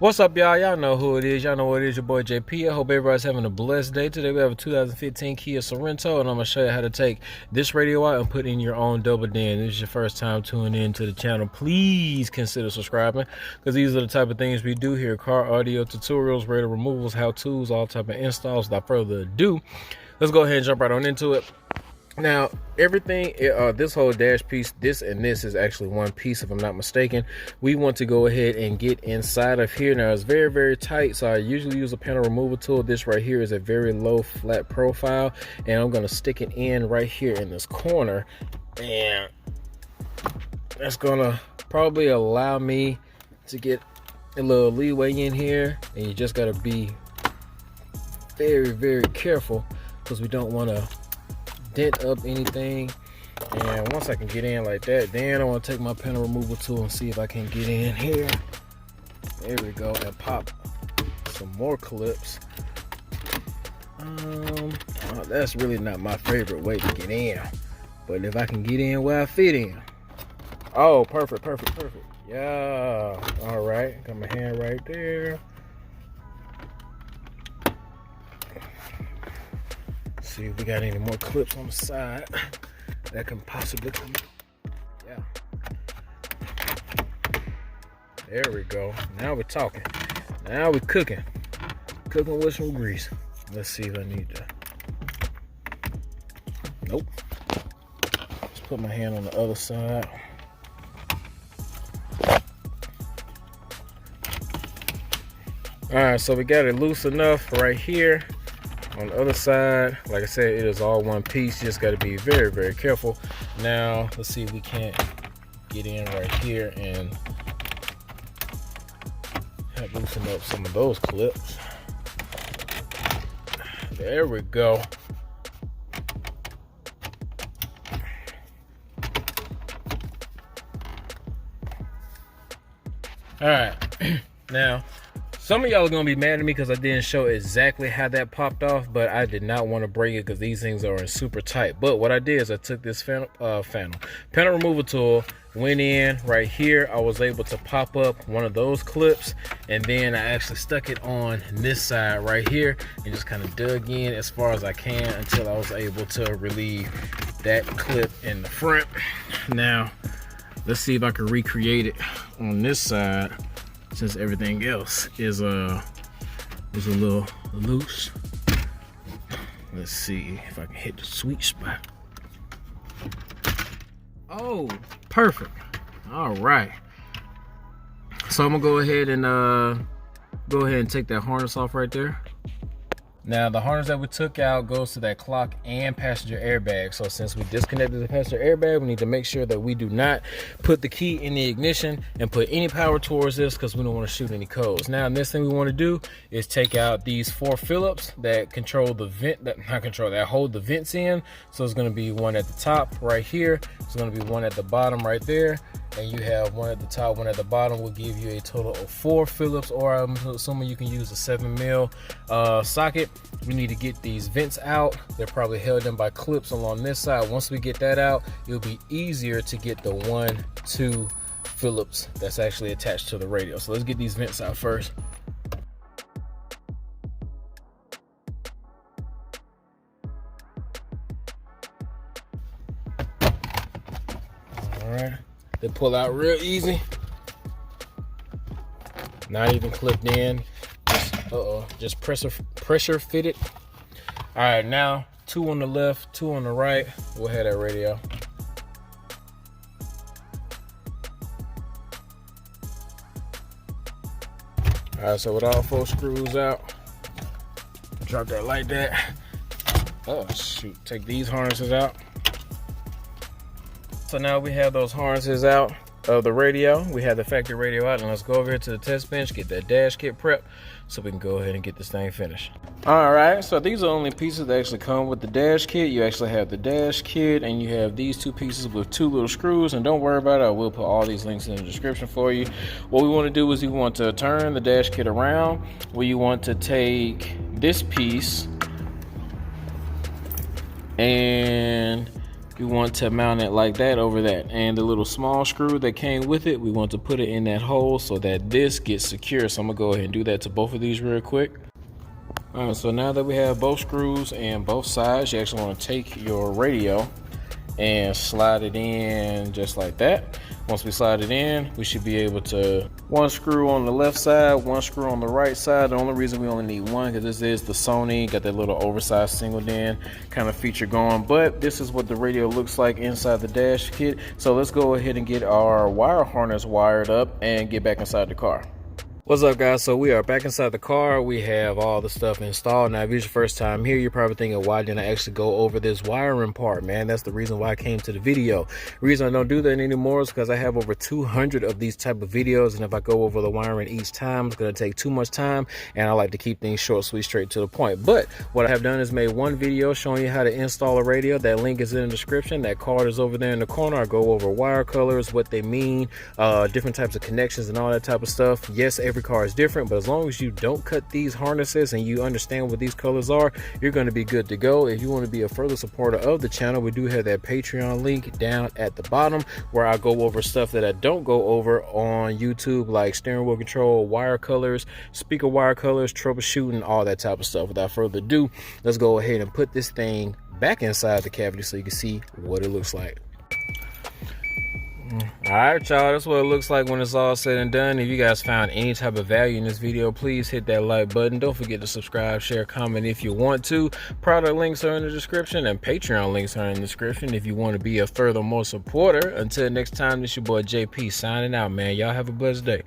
What's up, y'all? Y'all know who it is. Y'all know what it is. Your boy JP. I hope everybody's having a blessed day. Today we have a 2015 Kia Sorento, and I'm gonna show you how to take this radio out and put in your own double din. This is your first time tuning in to the channel. Please consider subscribing, because these are the type of things we do here: car audio tutorials, radio removals, how-tos, all type of installs. Without further ado, let's go ahead and jump right on into it. Now, everything, this whole dash piece, this and this is actually one piece, if I'm not mistaken. We want to go ahead and get inside of here. Now, it's very, very tight, so I usually use a panel removal tool. This right here is a very low flat profile, and I'm going to stick it in right here in this corner, and that's going to probably allow me to get a little leeway in here. And you just got to be very, very careful, because we don't want to dent up anything. And once I can get in like that, then I want to take my panel removal tool and see if I can get in here. There we go, and pop some more clips. That's really not my favorite way to get in, but if I can get in where I fit in. Oh, perfect. Yeah, all right, got my hand right there. See if we got any more clips on the side that can possibly come out. Yeah. There we go. Now we're talking. Now we're cooking. Cooking with some grease. Let's see if I need to. Nope. Let's put my hand on the other side. Alright, so we got it loose enough right here. On the other side, like I said, it is all one piece. You just got to be very, very careful. Now, let's see if we can't get in right here and help loosen up some of those clips. There we go. All right, now, some of y'all are gonna be mad at me because I didn't show exactly how that popped off, but I did not want to break it because these things are in super tight. But what I did is I took this panel removal tool, went in right here. I was able to pop up one of those clips, and then I actually stuck it on this side right here and just kind of dug in as far as I can until I was able to relieve that clip in the front. Now, let's see if I can recreate it on this side, since everything else is a little loose. Let's see if I can hit the sweet spot. Oh, perfect. All right. So I'm gonna go ahead and take that harness off right there. Now, the harness that we took out goes to that clock and passenger airbag. So since we disconnected the passenger airbag, we need to make sure that we do not put the key in the ignition and put any power towards this, because we don't want to shoot any codes. Now, the next thing we want to do is take out these 4 Phillips that control the vent, that hold the vents in. So it's going to be one at the top right here. It's going to be one at the bottom right there. And you have one at the top, one at the bottom. Will give you a total of 4 Phillips, or I'm assuming you can use a 7mm socket. We need to get these vents out. They're probably held in by clips along this side. Once we get that out, it'll be easier to get the 1, 2 Phillips that's actually attached to the radio. So let's get these vents out first. All right. They pull out real easy. Not even clipped in. Just pressure fitted. All right, now 2 on the left, 2 on the right. We'll have that radio. All right, so with all 4 screws out, drop that like that. Oh shoot, take these harnesses out. So now we have those harnesses out of the radio. We have the factory radio out, and let's go over here to the test bench, get that dash kit prep so we can go ahead and get this thing finished. All right, so these are the only pieces that actually come with the dash kit. You actually have the dash kit, and you have these 2 pieces with 2 little screws, and don't worry about it, I will put all these links in the description for you. What we want to do is we want to turn the dash kit around, where you want to take this piece and we want to mount it like that over that, and the little small screw that came with it, we want to put it in that hole so that this gets secure. So I'm gonna go ahead and do that to both of these real quick. All right, so now that we have both screws and both sides, you actually want to take your radio and slide it in just like that. Once we slide it in, we should be able to, one screw on the left side, one screw on the right side. The only reason we only need one, because this is the Sony, got that little oversized single DIN kind of feature going, but this is what the radio looks like inside the dash kit. So let's go ahead and get our wire harness wired up and get back inside the car. What's up, guys? So we are back inside the car. We have all the stuff installed. Now, if it's your first time here, you're probably thinking, why didn't I actually go over this wiring part, man? That's the reason why I came to the video. The reason I don't do that anymore is because I have over 200 of these type of videos, and if I go over the wiring each time, it's going to take too much time, and I like to keep things short, sweet, straight to the point. But what I have done is made one video showing you how to install a radio. That link is in the description. That card is over there in the corner. I go over wire colors, what they mean, different types of connections and all that type of stuff. Yes, every car is different, but as long as you don't cut these harnesses and you understand what these colors are, you're going to be good to go. If you want to be a further supporter of the channel, we do have that Patreon link down at the bottom where I go over stuff that I don't go over on YouTube, like steering wheel control, wire colors, speaker wire colors, troubleshooting, all that type of stuff. Without further ado, let's go ahead and put this thing back inside the cavity so you can see what it looks like. All right, y'all, that's what it looks like when it's all said and done. If you guys found any type of value in this video, please hit that like button. Don't forget to subscribe, share, comment if you want to. Product links are in the description, and Patreon links are in the description if you want to be a furthermore supporter. Until next time, this your boy JP signing out, man. Y'all have a blessed day.